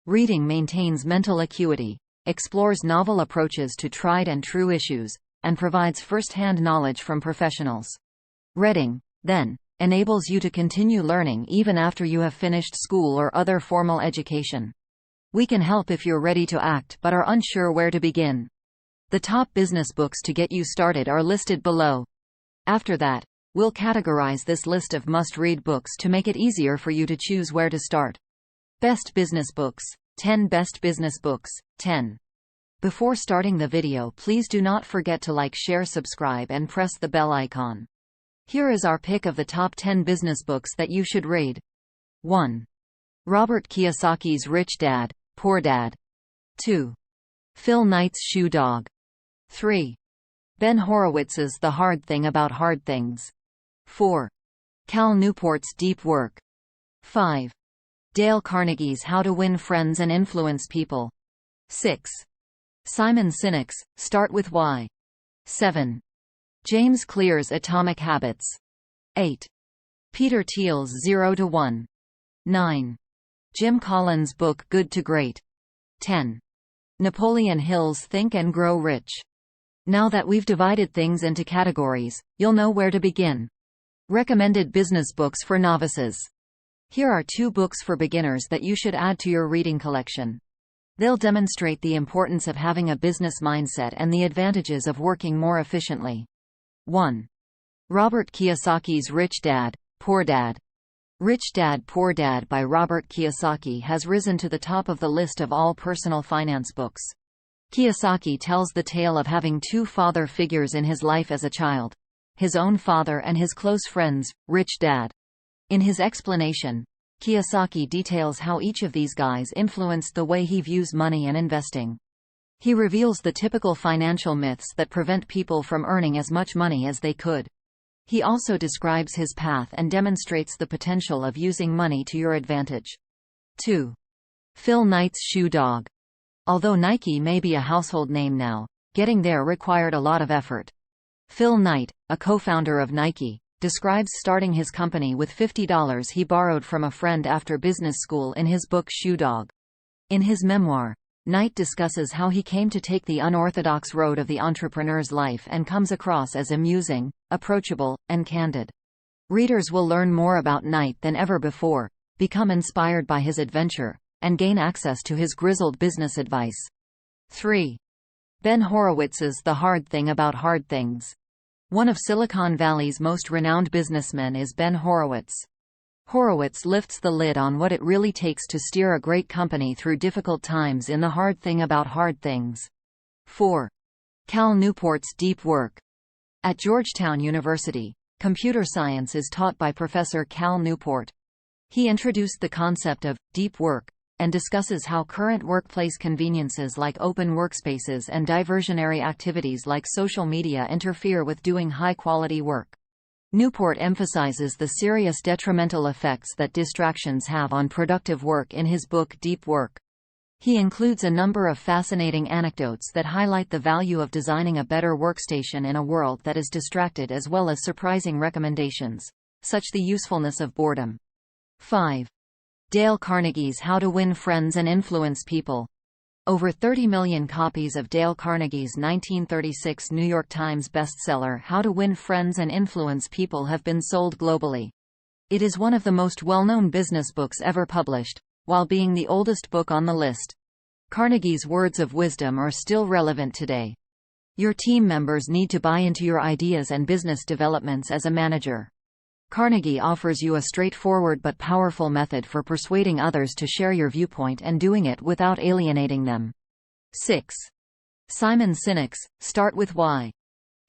Reading maintains mental acuity, explores novel approaches to tried and true issues, and provides first-hand knowledge from professionals. Reading, then, enables you to continue learning even after you have finished school or other formal education. We can help if you're ready to act but are unsure where to begin. The top business books to get you started are listed below. After that, we'll categorize this list of must-read books to make it easier for you to choose where to start. Best Business Books. 10 Best Business Books. 10. Before starting the video, please do not forget to like, share, subscribe, and press the bell icon. Here is our pick of the top 10 business books that you should read. 1. Robert Kiyosaki's Rich Dad, Poor Dad. 2. Phil Knight's Shoe Dog. 3. Ben Horowitz's The Hard Thing About Hard Things. 4. Cal Newport's Deep Work. 5. Dale Carnegie's How to Win Friends and Influence People. 6. Simon Sinek's Start with Why. 7. James Clear's Atomic Habits. 8. Peter Thiel's 0 to 1. 9. Jim Collins' book Good to Great. 10. Napoleon Hill's Think and Grow Rich. Now that we've divided things into categories, you'll know where to begin. Recommended business books for novices. Here are 2 books for beginners that you should add to your reading collection. They'll demonstrate the importance of having a business mindset and the advantages of working more efficiently. 1. Robert Kiyosaki's Rich Dad, Poor Dad. Rich Dad, Poor Dad by Robert Kiyosaki has risen to the top of the list of all personal finance books. Kiyosaki tells the tale of having 2 father figures in his life as a child: his own father and his close friend's Rich Dad. In his explanation, Kiyosaki details how each of these guys influenced the way he views money and investing. He reveals the typical financial myths that prevent people from earning as much money as they could. He also describes his path and demonstrates the potential of using money to your advantage. 2. Phil Knight's Shoe Dog. Although Nike may be a household name now, getting there required a lot of effort. Phil Knight, a co-founder of Nike, describes starting his company with $50 he borrowed from a friend after business school in his book Shoe Dog. In his memoir, Knight discusses how he came to take the unorthodox road of the entrepreneur's life and comes across as amusing, approachable, and candid. Readers will learn more about Knight than ever before, become inspired by his adventure, and gain access to his grizzled business advice. 3. Ben Horowitz's The Hard Thing About Hard Things. One of Silicon Valley's most renowned businessmen is Ben Horowitz. Horowitz lifts the lid on what it really takes to steer a great company through difficult times in The Hard Thing About Hard Things. 4. Cal Newport's Deep Work. At Georgetown University, computer science is taught by Professor Cal Newport. He introduced the concept of deep work and discusses how current workplace conveniences like open workspaces and diversionary activities like social media interfere with doing high-quality work. Newport emphasizes the serious detrimental effects that distractions have on productive work in his book Deep Work. He includes a number of fascinating anecdotes that highlight the value of designing a better workstation in a world that is distracted, as well as surprising recommendations, such the usefulness of boredom. 5. Dale Carnegie's How to Win Friends and Influence People. Over 30 million copies of Dale Carnegie's 1936 New York Times bestseller How to Win Friends and Influence People have been sold globally. It is one of the most well-known business books ever published, while being the oldest book on the list. Carnegie's words of wisdom are still relevant today. Your team members need to buy into your ideas and business developments as a manager. Carnegie offers you a straightforward but powerful method for persuading others to share your viewpoint and doing it without alienating them. 6. Simon Sinek's Start with Why.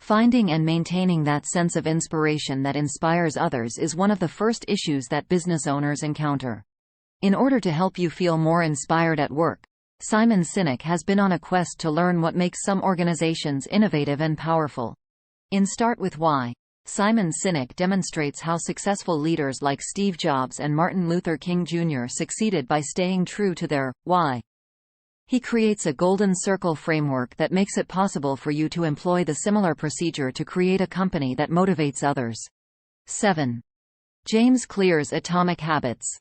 Finding and maintaining that sense of inspiration that inspires others is one of the first issues that business owners encounter. In order to help you feel more inspired at work, Simon Sinek has been on a quest to learn what makes some organizations innovative and powerful. In Start with Why, Simon Sinek demonstrates how successful leaders like Steve Jobs and Martin Luther King Jr. succeeded by staying true to their why. He creates a golden circle framework that makes it possible for you to employ the similar procedure to create a company that motivates others. 7. James Clear's Atomic Habits.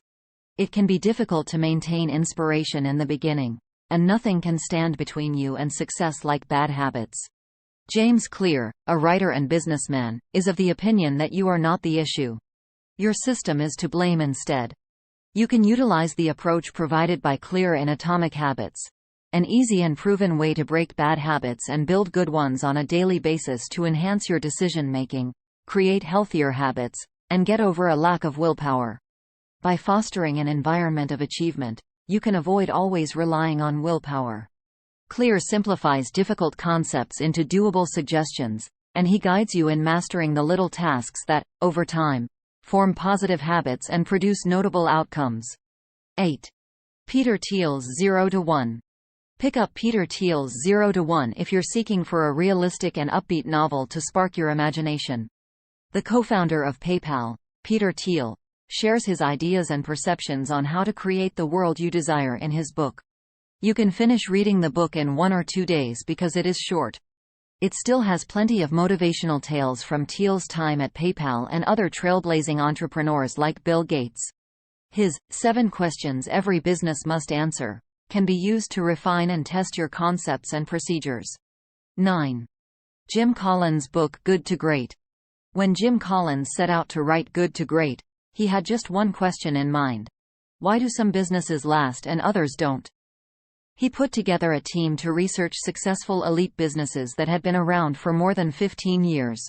It can be difficult to maintain inspiration in the beginning, and nothing can stand between you and success like bad habits. James Clear, a writer and businessman, is of the opinion that you are not the issue. Your system is to blame instead. You can utilize the approach provided by Clear in Atomic Habits, an easy and proven way to break bad habits and build good ones on a daily basis to enhance your decision-making, create healthier habits, and get over a lack of willpower. By fostering an environment of achievement, you can avoid always relying on willpower. Clear simplifies difficult concepts into doable suggestions, and he guides you in mastering the little tasks that, over time, form positive habits and produce notable outcomes. 8. Peter Thiel's 0 to 1. Pick up Peter Thiel's 0 to 1 if you're seeking for a realistic and upbeat novel to spark your imagination. The co-founder of PayPal, Peter Thiel, shares his ideas and perceptions on how to create the world you desire in his book. You can finish reading the book in 1 or 2 days because it is short. It still has plenty of motivational tales from Thiel's time at PayPal and other trailblazing entrepreneurs like Bill Gates. His 7 questions every business must answer can be used to refine and test your concepts and procedures. 9. Jim Collins' book Good to Great. When Jim Collins set out to write Good to Great, he had just one question in mind. Why do some businesses last and others don't? He put together a team to research successful elite businesses that had been around for more than 15 years.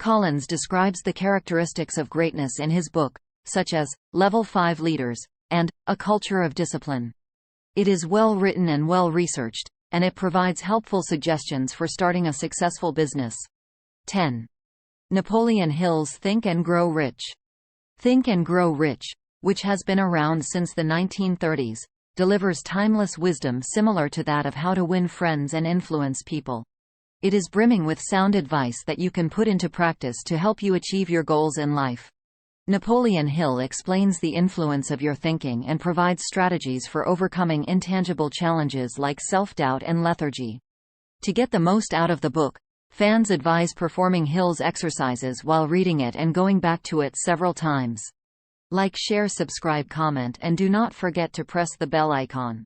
Collins describes the characteristics of greatness in his book, such as level 5 leaders and a culture of discipline. It is well written and well researched, and it provides helpful suggestions for starting a successful business. 10. Napoleon Hill's Think and Grow Rich. Think and Grow Rich, which has been around since the 1930s, delivers timeless wisdom similar to that of how to win friends and influence people. It is brimming with sound advice that you can put into practice to help you achieve your goals in life. Napoleon Hill explains the influence of your thinking and provides strategies for overcoming intangible challenges like self-doubt and lethargy. To get the most out of the book, fans advise performing Hill's exercises while reading it and going back to it several times. Like, share, subscribe, comment, and do not forget to press the bell icon.